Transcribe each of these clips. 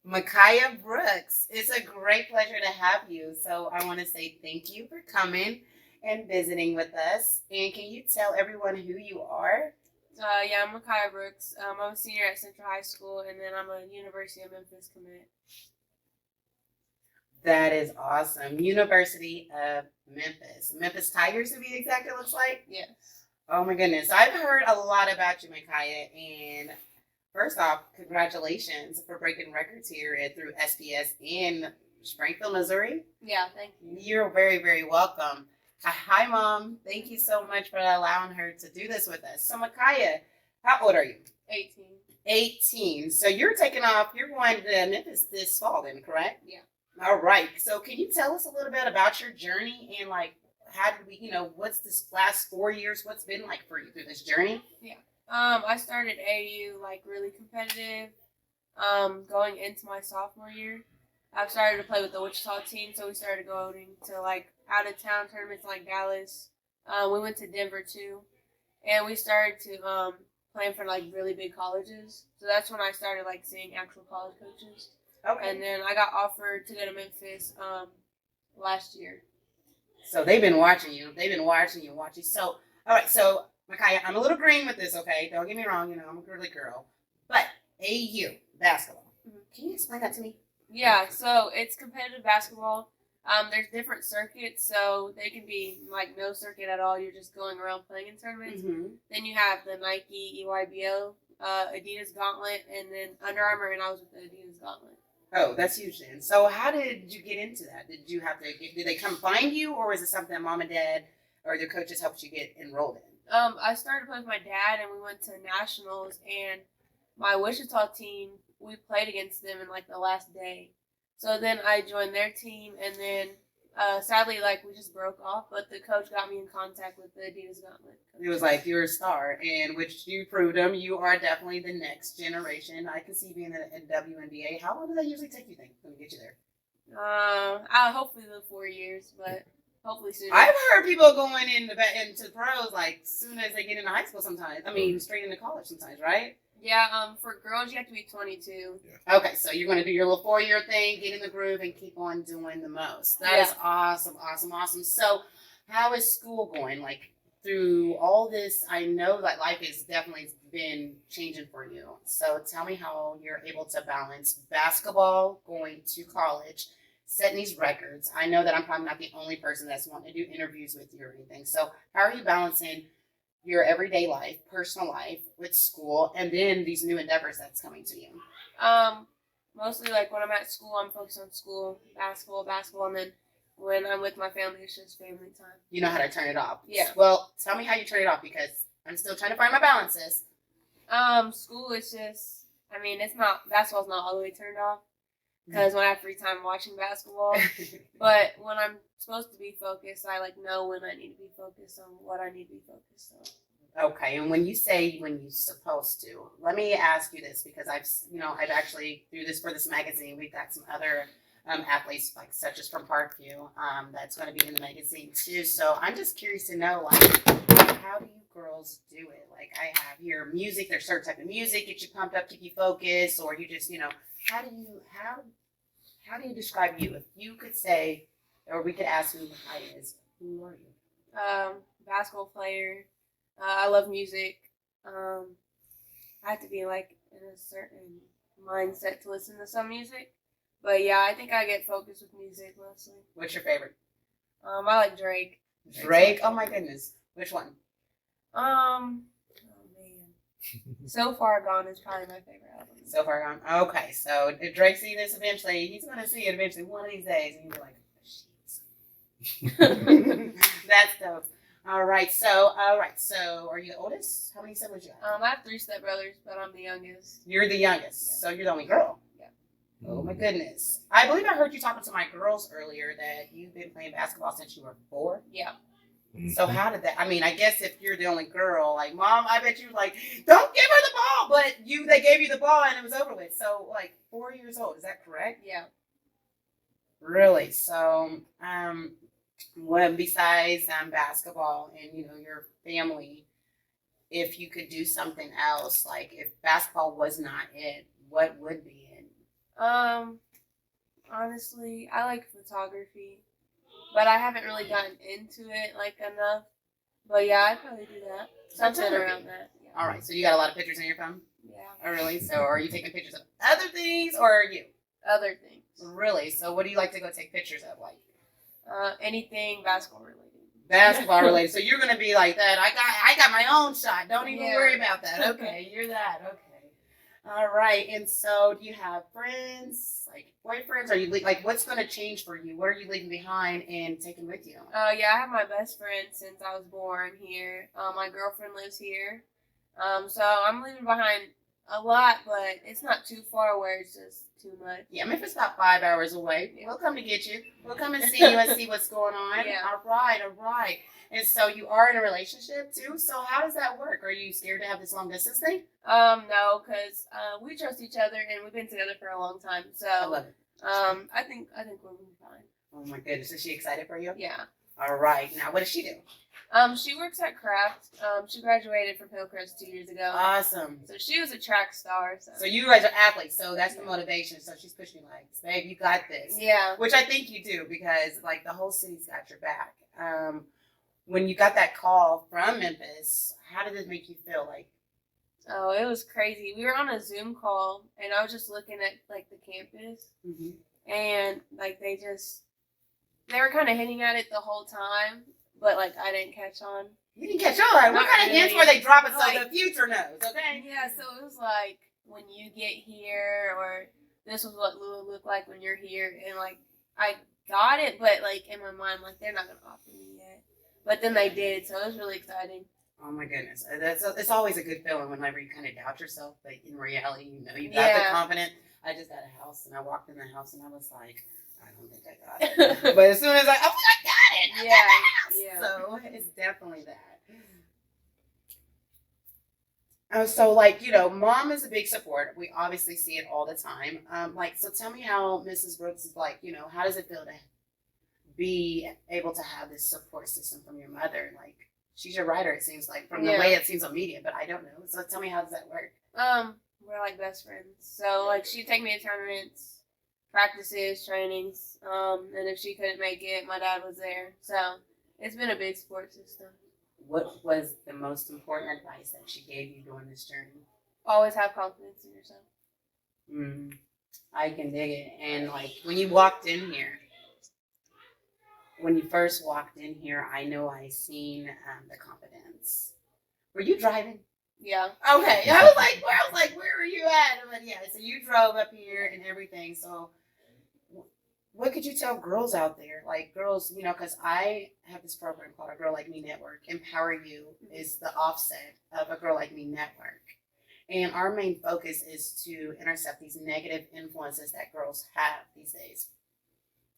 Makaiya Brooks, it's a great pleasure to have you. So I want to say thank you for coming and visiting with us. And can you tell everyone who you are? Yeah, I'm Makaiya Brooks. I'm a senior at Central High School, and then I'm a University of Memphis commit. That is awesome. University of Memphis. Memphis Tigers, to be exact, it looks like? Yes. Oh my goodness. I've heard a lot about you, Makaiya, and first off, congratulations for breaking records here through SPS in Springfield, Missouri. Yeah, thank you. You're very, very welcome. Hi, Mom. Thank you so much for allowing her to do this with us. So, Makaiya, how old are you? 18. 18. So you're taking off, you're going to Memphis this fall then, correct? Yeah. All right. So can you tell us a little bit about your journey and like how did we, what's this last 4 years, what's been like for you through this journey? Yeah. I started AU like really competitive. Going into my sophomore year, I've started to play with the Wichita team, so we started going to like out of town tournaments like Dallas. We went to Denver too, and we started to playing for like really big colleges. So that's when I started like seeing actual college coaches. Okay. And then I got offered to go to Memphis last year. So they've been watching you. So, all right. So, Makaiya, I'm a little green with this, okay? Don't get me wrong. I'm a girly girl. But AU basketball. Can you explain that to me? Yeah, so it's competitive basketball. There's different circuits, so they can be like no circuit at all. You're just going around playing in tournaments. Mm-hmm. Then you have the Nike EYBL, Adidas Gauntlet, and then Under Armour, and I was with the Adidas Gauntlet. Oh, that's huge then. So how did you get into that? Did they come find you, or was it something that mom and dad or their coaches helped you get enrolled in? I started playing with my dad, and we went to nationals, and my Wichita team, we played against them in like the last day. So then I joined their team, and then sadly, like we just broke off. But the coach got me in contact with the Adidas Gauntlet. It was like you're a star, and which you proved them. You are definitely the next generation. I can see you being in WNBA. How long does that usually take you think to get you there? Hopefully the 4 years, but hopefully soon. I've heard people going into pros like soon as they get into high school. Sometimes, I mean, straight into college. Sometimes, right? Yeah. For girls, you have to be 22. Yeah. Okay, so you're going to do your little 4-year thing, get in the groove, and keep on doing the most. That is awesome. So, how is school going? Like through all this, I know that life has definitely been changing for you. So, tell me how you're able to balance basketball, going to college, setting these records. I know that I'm probably not the only person that's wanting to do interviews with you or anything. So, how are you balancing your everyday life, personal life, with school, and then these new endeavors that's coming to you? Mostly like when I'm at school, I'm focused on school, basketball, and then when I'm with my family, it's just family time. You know how to turn it off. Yeah. Well, tell me how you turn it off because I'm still trying to find my balances. School is just, basketball's not all the way turned off because when I have free time I'm watching basketball, but when I'm supposed to be focused, I know when I need to be focused on what I need to be focused on. Okay, and when you say when you're supposed to, let me ask you this because I've actually through this for this magazine, we've got some other athletes like such as from Parkview that's going to be in the magazine too. So I'm just curious to know how do you girls do it? Like I have here music, there's certain type of music get you pumped up, keep you focused, or you just how do you describe you? If you could say, or we could ask who Makaiya is, who are you? Basketball player. I love music. I have to be in a certain mindset to listen to some music. But yeah, I think I get focused with music mostly. What's your favorite? I like Drake. Drake? Oh my goodness. Which one? Oh man. So Far Gone is probably my favorite album. So Far Gone. Okay, so if Drake see this eventually, he's gonna see it eventually one of these days, and you'll be like, that's dope. All right. So are you the oldest? How many siblings you have? I have 3 stepbrothers, but I'm the youngest. You're the youngest, yeah. So you're the only girl. Yeah. Oh my goodness! I believe I heard you talking to my girls earlier that you've been playing basketball since you were 4. Yeah. So how did that? I guess if you're the only girl, like Mom, I bet you like, don't give her the ball, but they gave you the ball and it was over with. So 4 years old, is that correct? Yeah. Really? So what besides basketball and your family, if you could do something else, like if basketball was not it, what would be it? Honestly, I like photography, but I haven't really gotten into it like enough. But yeah, I'd probably do that. Something Photography. around that. Yeah. All right, so you got a lot of pictures on your phone? Yeah. Oh, really? So are you taking pictures of other things or are you? Other things. Really? So what do you like to go take pictures of? Like Anything basketball related. basketball related. So you're gonna be like that. I got my own shot. Don't even worry about that. Okay, you're that. Okay. All right. And so do you have friends, like boyfriends? Are you like what's gonna change for you? What are you leaving behind and taking with you? Yeah, I have my best friend since I was born here. My girlfriend lives here. So I'm leaving behind a lot, but it's not too far where it's just too much. Yeah, Memphis is about 5 hours away. Yeah. We'll come to get you. We'll come and see you and see what's going on. Yeah. All right, all right. And so you are in a relationship too. So how does that work? Are you scared to have this long distance thing? No, because we trust each other and we've been together for a long time. So I love it. I think we'll be fine. Oh my goodness, is she excited for you? Yeah. All right. Now, what does she do? She works at Kraft. She graduated from Hillcrest 2 years ago. Awesome. So she was a track star. So you guys are athletes, so that's the motivation. So she's pushing you like, babe, you got this. Yeah. Which I think you do because like the whole city's got your back. When you got that call from Memphis, how did it make you feel? Like, oh, it was crazy. We were on a Zoom call, and I was just looking at like the campus, and like they were kind of hinting at it the whole time, but like I didn't catch on. You didn't catch on. What kind of hints were they dropping so like, the future knows? Okay. Yeah, so it was like when you get here, or this was what Lou looked like when you're here, and like I got it, but like in my mind, like they're not gonna offer me yet. But then they did, so it was really exciting. Oh my goodness, it's always a good feeling whenever you kind of doubt yourself, but in reality, you know you got the confidence. I just got a house, and I walked in the house, and I was like, I don't think I got it. But as soon as I got it. Yeah. So it's definitely that. So like, you know, mom is a big support. We obviously see it all the time. So tell me how Mrs. Brooks is like, you know, how does it feel to be able to have this support system from your mother? Like, she's your writer, it seems like, from the way it seems on media, but I don't know. So tell me, how does that work? We're like best friends. So like she'd take me to tournaments, practices, trainings, and if she couldn't make it, my dad was there. So it's been a big support system. What was the most important advice that she gave you during this journey? Always have confidence in yourself. I can dig it. And like when you walked in here, when you first walked in here, I know I seen the confidence. Were you driving? Yeah. Okay. I was like, where were you at? But yeah, so you drove up here and everything. So what could you tell girls out there? Like girls, you know, because I have this program called A Girl Like Me Network. EmpowerU is the offset of A Girl Like Me Network. And our main focus is to intercept these negative influences that girls have these days.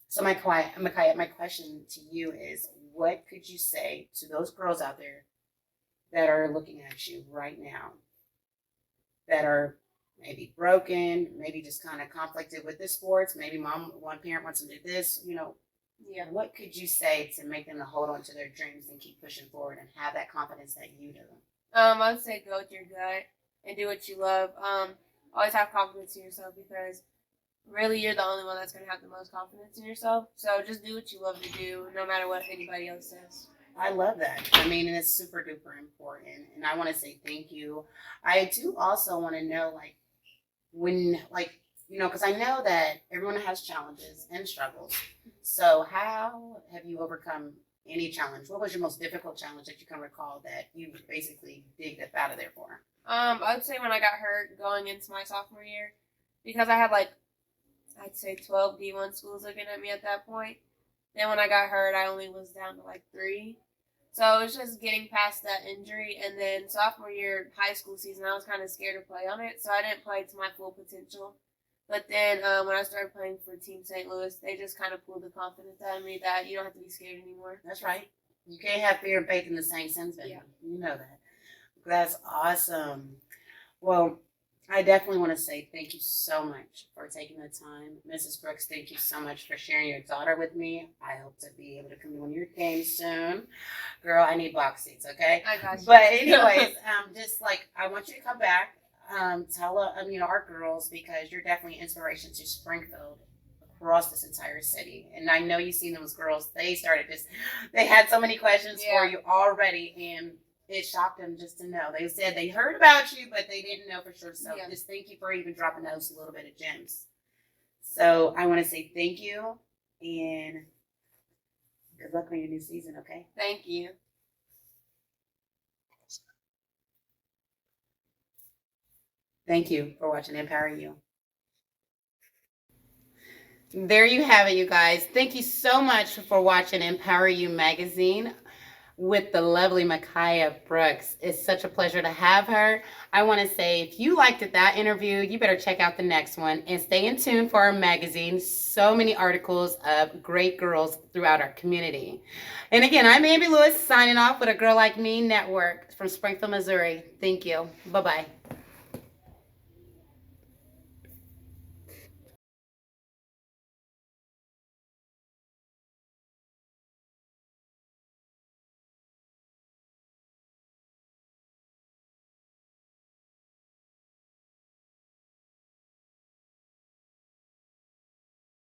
So Makaiya, my question to you is, what could you say to those girls out there that are looking at you right now, that are maybe broken, maybe just kind of conflicted with the sports, maybe one parent wants them to do this, you know, what could you say to make them to hold on to their dreams and keep pushing forward and have that confidence that you do? I would say go with your gut and do what you love. Always have confidence in yourself, because really you're the only one that's going to have the most confidence in yourself. So just do what you love to do, no matter what anybody else says. I love that. I mean, and it's super duper important. And I want to say thank you. I do also want to know, like, when, like, you know, because I know that everyone has challenges and struggles. So how have you overcome any challenge? What was your most difficult challenge that you can recall that you basically digged up out of there for? I would say when I got hurt going into my sophomore year, because I had like, I'd say 12 D1 schools looking at me at that point. Then when I got hurt, I only was down to like 3. So it was just getting past that injury. And then sophomore year high school season, I was kind of scared to play on it. So I didn't play to my full potential. But then when I started playing for Team St. Louis, they just kind of pulled the confidence out of me that you don't have to be scared anymore. That's right. You can't have fear and faith in the same sense, baby. Yeah. You know that. That's awesome. Well, I definitely want to say thank you so much for taking the time. Mrs. Brooks, thank you so much for sharing your daughter with me. I hope to be able to come to one of your games soon. Girl, I need box seats, okay? I got you. But anyways, just like, I want you to come back. tell our girls, because you're definitely an inspiration to Springfield across this entire city. And I know you've seen those girls. They had so many questions for you already, and it shocked them just to know. They said they heard about you, but they didn't know for sure. So just thank you for even dropping those little bit of gems. So I want to say thank you, and good luck on your new season, okay? Thank you. Thank you for watching EmpowerU. There you have it, you guys. Thank you so much for watching EmpowerU magazine with the lovely Makaiya Brooks. It's such a pleasure to have her. I want to say, if you liked that interview, you better check out the next one and stay in tune for our magazine. So many articles of great girls throughout our community. And again, I'm Amby Lewis signing off with A Girl Like Me Network from Springfield, Missouri. Thank you. Bye-bye.